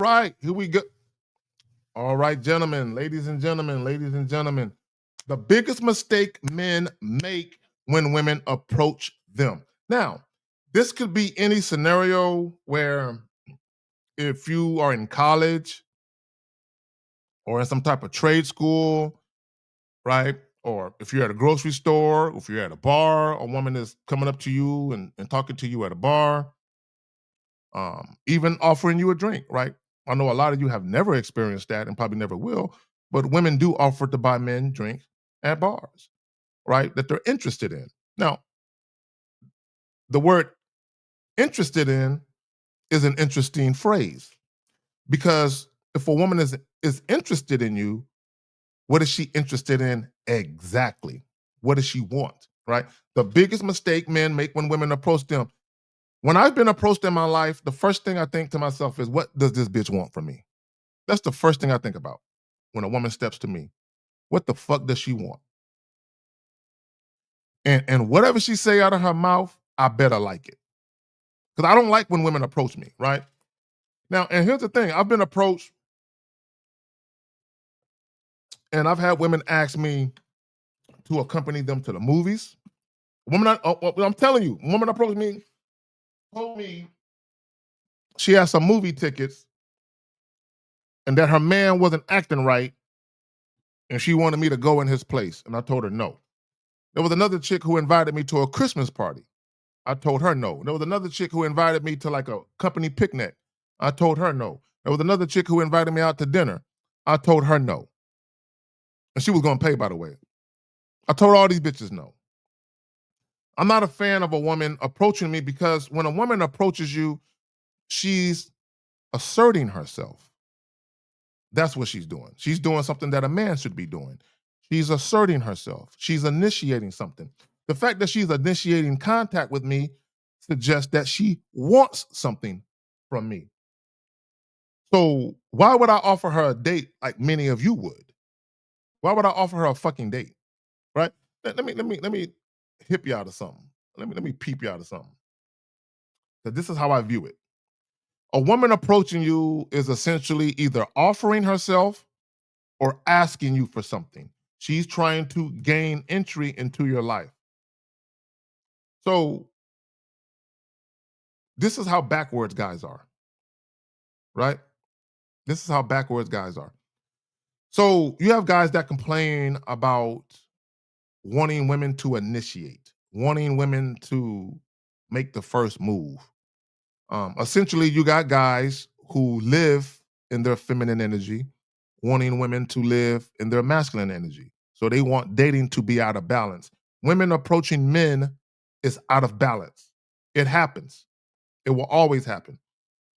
Right, here we go. All right, gentlemen, ladies and gentlemen, the biggest mistake men make when women approach them. Now, this could be any scenario where if you are in college or in some type of trade school, right? Or if you're at a grocery store, if you're at a bar, a woman is coming up to you and talking to you at a bar, even offering you a drink, right? I know a lot of you have never experienced that and probably never will, but women do offer to buy men drinks at bars, right? That they're interested in. Now, the word interested in is an interesting phrase because if a woman is interested in you, what is she interested in exactly? What does she want, right? The biggest mistake men make when women approach them. When I've been approached in my life, the first thing I think to myself is, what does this bitch want from me? That's the first thing I think about when a woman steps to me. What the fuck does she want? And whatever she say out of her mouth, I better like it. Because I don't like when women approach me, right? Now, and here's the thing: I've been approached, and I've had women ask me to accompany them to the movies. I'm telling you, a woman approached me, told me she had some movie tickets, and that her man wasn't acting right, and she wanted me to go in his place, and I told her no. There was another chick who invited me to a Christmas party. I told her no. There was another chick who invited me to like a company picnic. I told her no. There was another chick who invited me out to dinner. I told her no. And she was gonna pay, by the way. I told all these bitches no. I'm not a fan of a woman approaching me because when a woman approaches you, she's asserting herself. That's what she's doing. She's doing something that a man should be doing. She's asserting herself. She's initiating something. The fact that she's initiating contact with me suggests that she wants something from me. So why would I offer her a date like many of you would? Why would I offer her a fucking date? Right? Let me hip you out of something. Let me peep you out of something. That this is how I view it. A woman approaching you is essentially either offering herself or asking you for something. She's trying to gain entry into your life. So this is how backwards guys are, right? This is how backwards guys are. So you have guys that complain about wanting women to initiate, wanting women to make the first move. Essentially, you got guys who live in their feminine energy, wanting women to live in their masculine energy. So they want dating to be out of balance. Women approaching men is out of balance. It happens. It will always happen.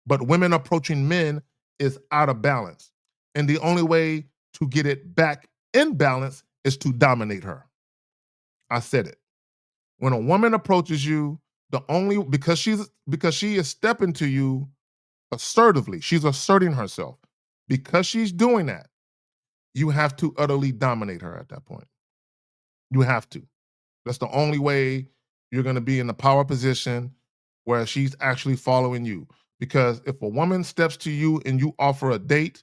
But women approaching men is out of balance. And the only way to get it back in balance is to dominate her. I said it. When a woman approaches you, the only because she is stepping to you assertively, she's asserting herself. Because she's doing that, you have to utterly dominate her at that point. You have to. That's the only way you're going to be in the power position where she's actually following you. Because if a woman steps to you and you offer a date,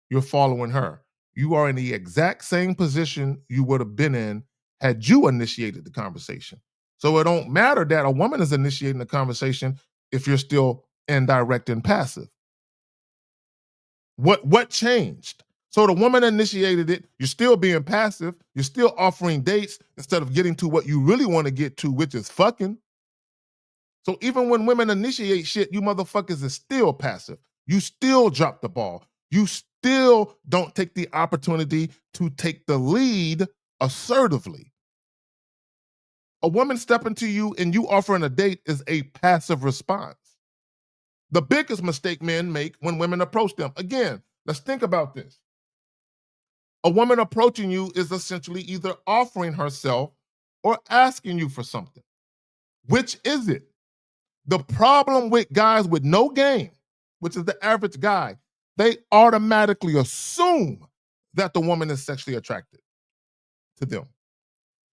you're following her. You are in the exact same position you would have been in had you initiated the conversation. So it don't matter that a woman is initiating the conversation if you're still indirect and passive. What changed? So the woman initiated it. You're still being passive. You're still offering dates instead of getting to what you really want to get to, which is fucking. So even when women initiate shit, you motherfuckers is still passive. You still drop the ball. You still don't take the opportunity to take the lead assertively. A woman stepping to you and you offering a date is a passive response. The biggest mistake men make when women approach them. Again, let's think about this. A woman approaching you is essentially either offering herself or asking you for something. Which is it? The problem with guys with no game, which is the average guy, they automatically assume that the woman is sexually attracted to them.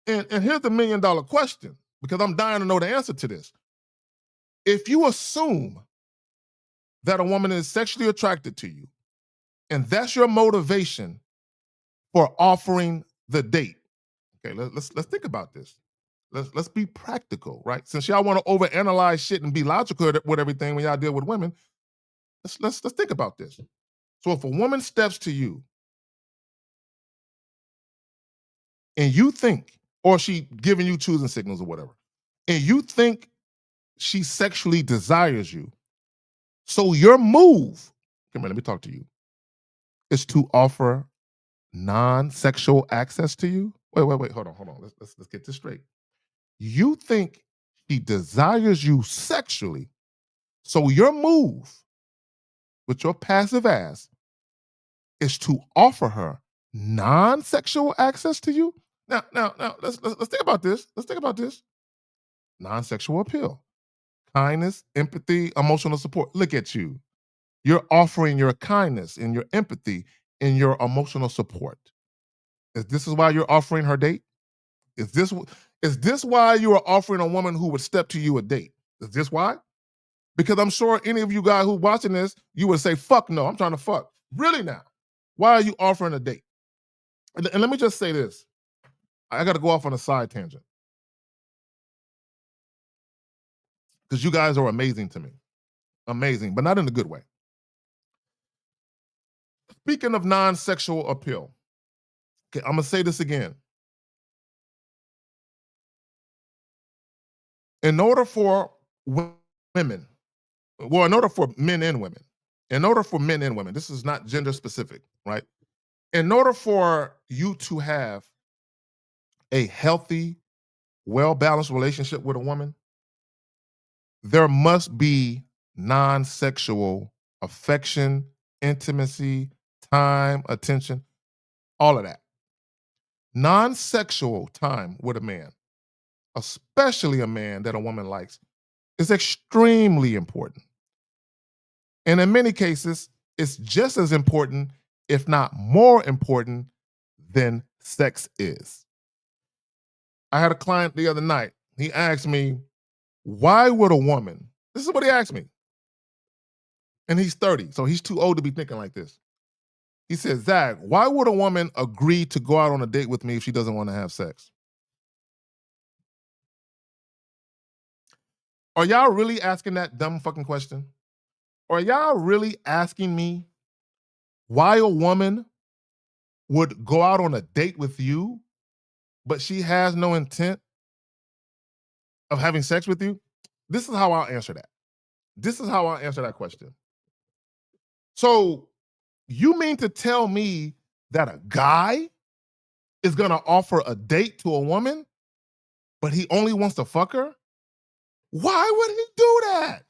And here's the $1,000,000 question, because I'm dying to know the answer to this. If you assume that a woman is sexually attracted to you, and that's your motivation for offering the date. Okay, let's think about this. Let's be practical, right? Since y'all want to overanalyze shit and be logical with everything when y'all deal with women, let's think about this. So if a woman steps to you and you think, or she giving you choosing signals or whatever, and you think she sexually desires you, so your move, come here, let me talk to you, is to offer non-sexual access to you. Wait, hold on. Let's get this straight. You think she desires you sexually, so your move with your passive ass is to offer her non-sexual access to you. Now, let's think about this. Let's think about this. Non-sexual appeal, kindness, empathy, emotional support. Look at you. You're offering your kindness and your empathy and your emotional support. Is why you're offering her date? Is this why you are offering a woman who would step to you a date? Is this why? Because I'm sure any of you guys who watching this, you would say, fuck no, I'm trying to fuck. Really now? Why are you offering a date? And let me just say this. I got to go off on a side tangent because you guys are amazing to me. Amazing, but not in a good way. Speaking of non-sexual appeal, okay, I'm going to say this again. In order for women, well, in order for men and women, this is not gender specific, right? In order for you to have a healthy, well-balanced relationship with a woman, there must be non-sexual affection, intimacy, time, attention, all of that. Non-sexual time with a man, especially a man that a woman likes, is extremely important. And in many cases, it's just as important, if not more important, than sex is. I had a client the other night. He asked me, why would a woman, this is what he asked me, and he's 30, so he's too old to be thinking like this. He said, Zach, why would a woman agree to go out on a date with me if she doesn't want to have sex? Are y'all really asking that dumb fucking question? Are y'all really asking me why a woman would go out on a date with you, but she has no intent of having sex with you? This is how I'll answer that. This is how I'll answer that question. So, you mean to tell me that a guy is gonna offer a date to a woman, but he only wants to fuck her? Why would he do that?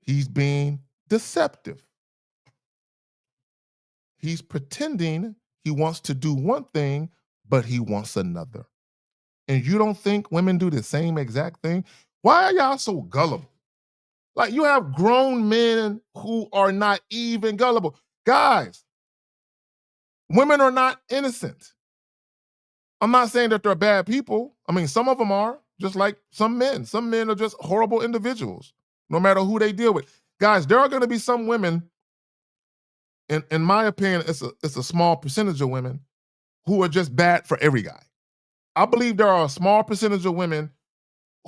He's being deceptive. He's pretending he wants to do one thing, but he wants another. And you don't think women do the same exact thing? Why are y'all so gullible? Like, you have grown men who are not even gullible. Guys, women are not innocent. I'm not saying that they're bad people. I mean, some of them are, just like some men. Some men are just horrible individuals, no matter who they deal with. Guys, there are going to be some women, in my opinion, it's a small percentage of women who are just bad for every guy. I believe there are a small percentage of women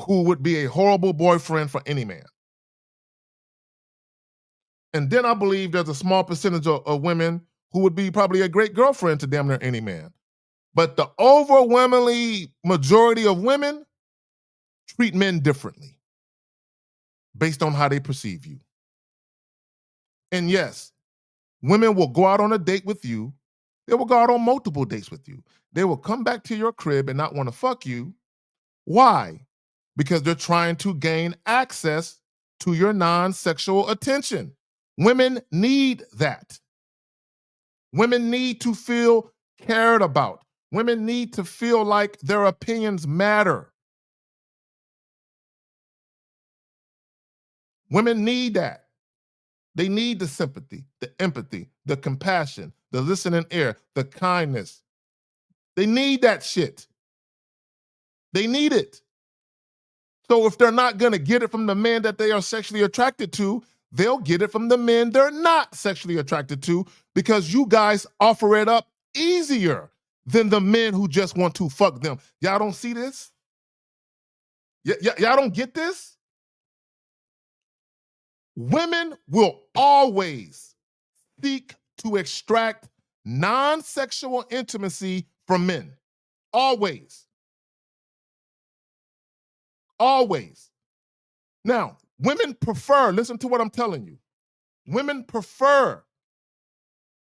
who would be a horrible boyfriend for any man. And then I believe there's a small percentage of women who would be probably a great girlfriend to damn near any man. But the overwhelmingly majority of women treat men differently based on how they perceive you. And yes, women will go out on a date with you. They will go out on multiple dates with you. They will come back to your crib and not want to fuck you. Why? Because they're trying to gain access to your non-sexual attention. Women need that. Women need to feel cared about. Women need to feel like their opinions matter. Women need that. They need the sympathy, the empathy, the compassion, the listening ear, the kindness. They need that shit. They need it. So if they're not going to get it from the men that they are sexually attracted to, they'll get it from the men they're not sexually attracted to because you guys offer it up easier than the men who just want to fuck them. Y'all don't see this? Y'all don't get this? Women will always seek to extract non-sexual intimacy from men. Always. Always. Now, women prefer, listen to what I'm telling you. Women prefer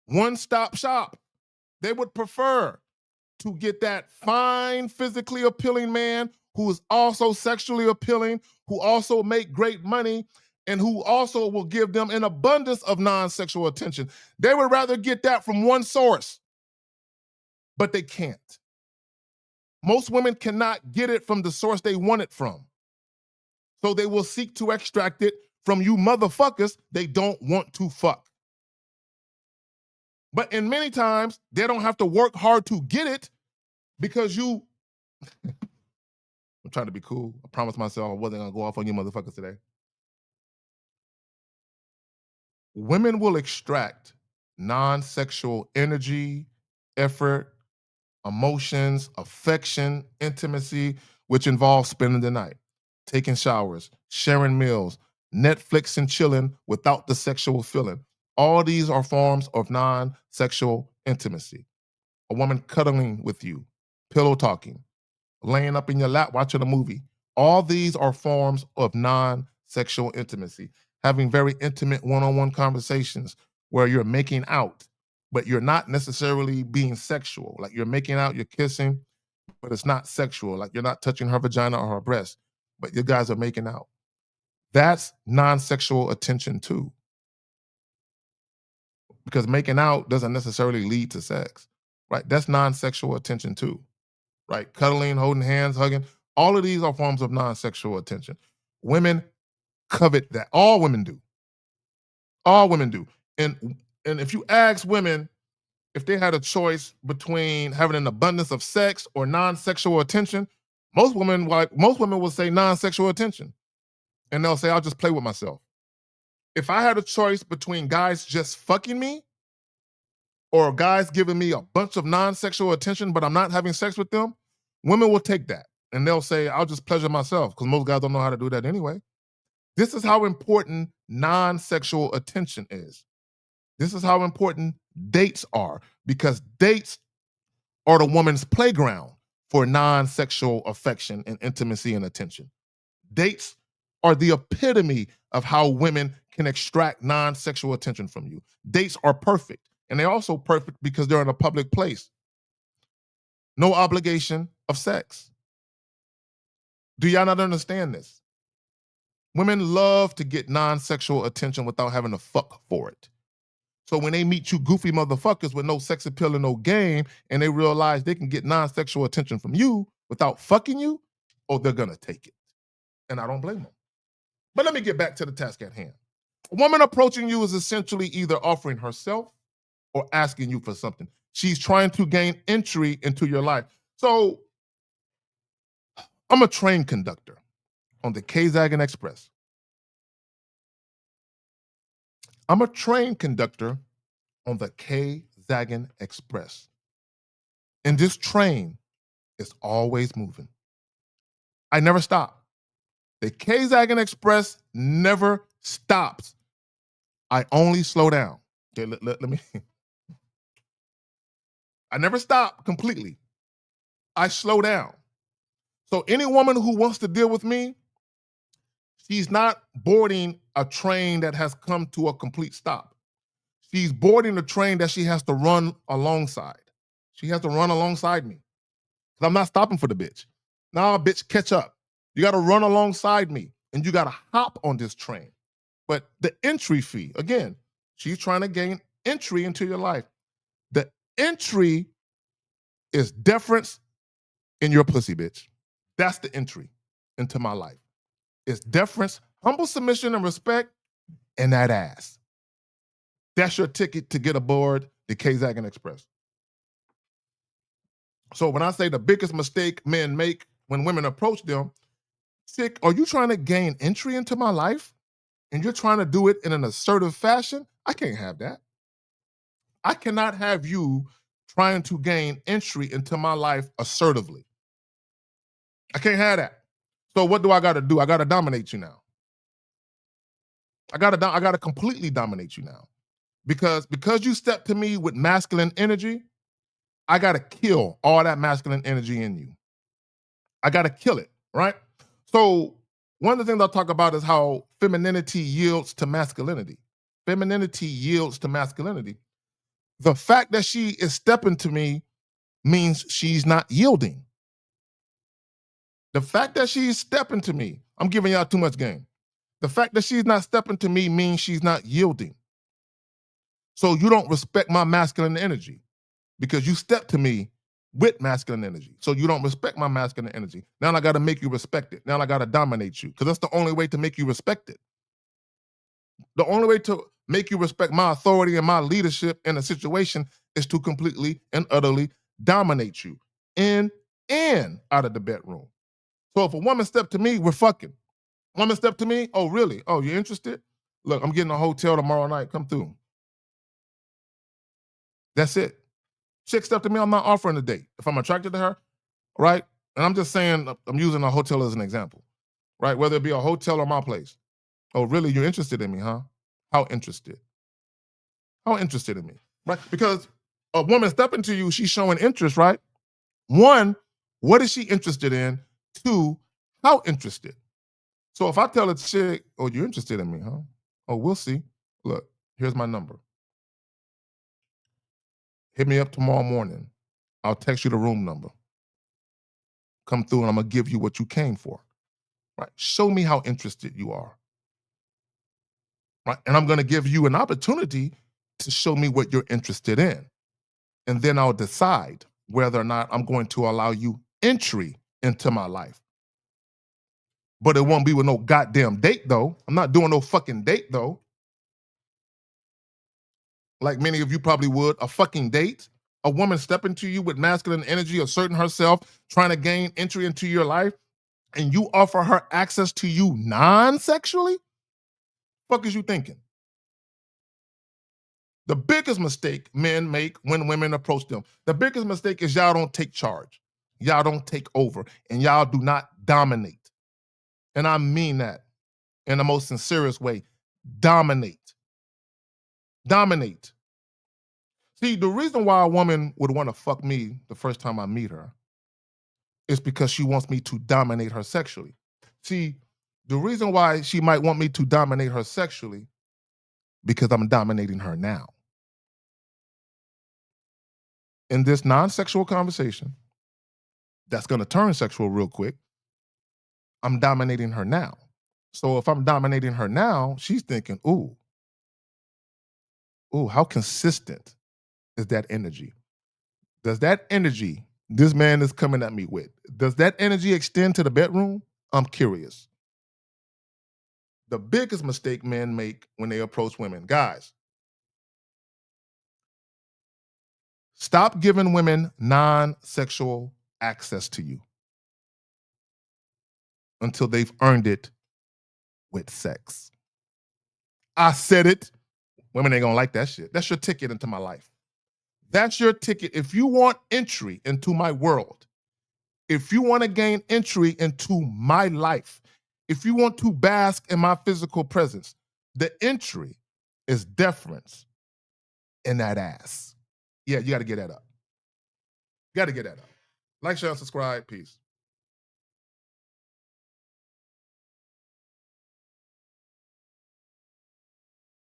one-stop shop. They would prefer to get that fine, physically appealing man who is also sexually appealing, who also make great money, and who also will give them an abundance of non-sexual attention. They would rather get that from one source, but they can't. Most women cannot get it from the source they want it from. So they will seek to extract it from you motherfuckers they don't want to fuck. But in many times, they don't have to work hard to get it because you. I'm trying to be cool. I promised myself I wasn't gonna go off on you motherfuckers today. Women will extract non-sexual energy, effort, emotions, affection, intimacy, which involves spending the night, taking showers, sharing meals, Netflix and chilling without the sexual feeling. All these are forms of non-sexual intimacy. A woman cuddling with you, pillow talking, laying up in your lap watching a movie. All these are forms of non-sexual intimacy. Having very intimate one-on-one conversations where you're making out, but you're not necessarily being sexual. Like you're making out, you're kissing, but it's not sexual. Like you're not touching her vagina or her breast, but you guys are making out. That's non-sexual attention too. Because making out doesn't necessarily lead to sex, right? That's non-sexual attention too. Right? Cuddling, holding hands, hugging. All of these are forms of non-sexual attention. Women covet that. All women do. All women do. And if you ask women if they had a choice between having an abundance of sex or non-sexual attention, most women will say non-sexual attention. And they'll say, I'll just play with myself. If I had a choice between guys just fucking me or guys giving me a bunch of non-sexual attention, but I'm not having sex with them, women will take that. And they'll say, I'll just pleasure myself, because most guys don't know how to do that anyway. This is how important non-sexual attention is. This is how important dates are, because dates are the woman's playground for non-sexual affection and intimacy and attention. Dates are the epitome of how women can extract non-sexual attention from you. Dates are perfect. And they're also perfect because they're in a public place. No obligation of sex. Do y'all not understand this? Women love to get non-sexual attention without having to fuck for it. So when they meet you goofy motherfuckers with no sex appeal and no game, and they realize they can get non-sexual attention from you without fucking you, oh, they're gonna take it. And I don't blame them. But let me get back to the task at hand. A woman approaching you is essentially either offering herself or asking you for something. She's trying to gain entry into your life. So I'm a train conductor on the Kzagan Express. I'm a train conductor on the Kzagan Express. And this train is always moving. I never stop. The Kzagan Express never stops. I only slow down. Okay, let me. I never stop completely. I slow down. So any woman who wants to deal with me, she's not boarding a train that has come to a complete stop. She's boarding a train that she has to run alongside. She has to run alongside me. Because I'm not stopping for the bitch. Nah, bitch, catch up. You got to run alongside me and you got to hop on this train. But the entry fee, again, she's trying to gain entry into your life. The entry is deference in your pussy, bitch. That's the entry into my life. It's deference, humble submission and respect, and that ass. That's your ticket to get aboard the Kzagan Express. So when I say the biggest mistake men make when women approach them Chick, are you trying to gain entry into my life? And you're trying to do it in an assertive fashion? I can't have that. I cannot have you trying to gain entry into my life assertively. I can't have that. So what do I got to do? I got to dominate you now. I got to completely dominate you now. Because you step to me with masculine energy, I got to kill all that masculine energy in you. I got to kill it, right? So one of the things I'll talk about is how femininity yields to masculinity. Femininity yields to masculinity. The fact that she is stepping to me means she's not yielding. The fact that she's stepping to me, I'm giving y'all too much game. The fact that she's not stepping to me means she's not yielding. So you don't respect my masculine energy because you step to me with masculine energy. So you don't respect my masculine energy. Now I got to make you respect it. Now I got to dominate you because that's the only way to make you respect it. The only way to make you respect my authority and my leadership in a situation is to completely and utterly dominate you in and out of the bedroom. So if a woman step to me, we're fucking. Woman step to me, oh really? Oh, you interested? Look, I'm getting a hotel tomorrow night. Come through. That's it. Chick step to me, I'm not offering a date. If I'm attracted to her, right? And I'm just saying, I'm using a hotel as an example, right? Whether it be a hotel or my place. Oh, really? You're interested in me, huh? How interested? How interested in me, right? Because a woman stepping to you, she's showing interest, right? One, what is she interested in? Two, how interested? So if I tell a chick, oh, you're interested in me, huh? Oh, we'll see. Look, here's my number. Hit me up tomorrow morning. I'll text you the room number. Come through and I'm gonna give you what you came for. Right? Show me how interested you are. Right? And I'm gonna give you an opportunity to show me what you're interested in. And then I'll decide whether or not I'm going to allow you entry into my life. But it won't be with no goddamn date though. I'm not doing no fucking date though. Like many of you probably would, a fucking date. A woman stepping to you with masculine energy, asserting herself, trying to gain entry into your life, and you offer her access to you non-sexually? Fuck is you thinking? The biggest mistake men make when women approach them, the biggest mistake is y'all don't take charge. Y'all don't take over, and y'all do not dominate. And I mean that in the most sincerest way. Dominate. Dominate. See, the reason why a woman would want to fuck me the first time I meet her is because she wants me to dominate her sexually. See, the reason why she might want me to dominate her sexually because I'm dominating her now. In this non-sexual conversation, that's going to turn sexual real quick. I'm dominating her now. So if I'm dominating her now, she's thinking, ooh, how consistent is that energy? Does that energy this man is coming at me with, does that energy extend to the bedroom? I'm curious. The biggest mistake men make when they approach women, guys, stop giving women non-sexual access to you until they've earned it with sex. I said it. Women ain't gonna like that shit. That's your ticket into my life. That's your ticket. If you want entry into my world, if you want to gain entry into my life, if you want to bask in my physical presence, the entry is deference in that ass. Yeah, you got to get that up. You got to get that up. Like, share, and subscribe. Peace.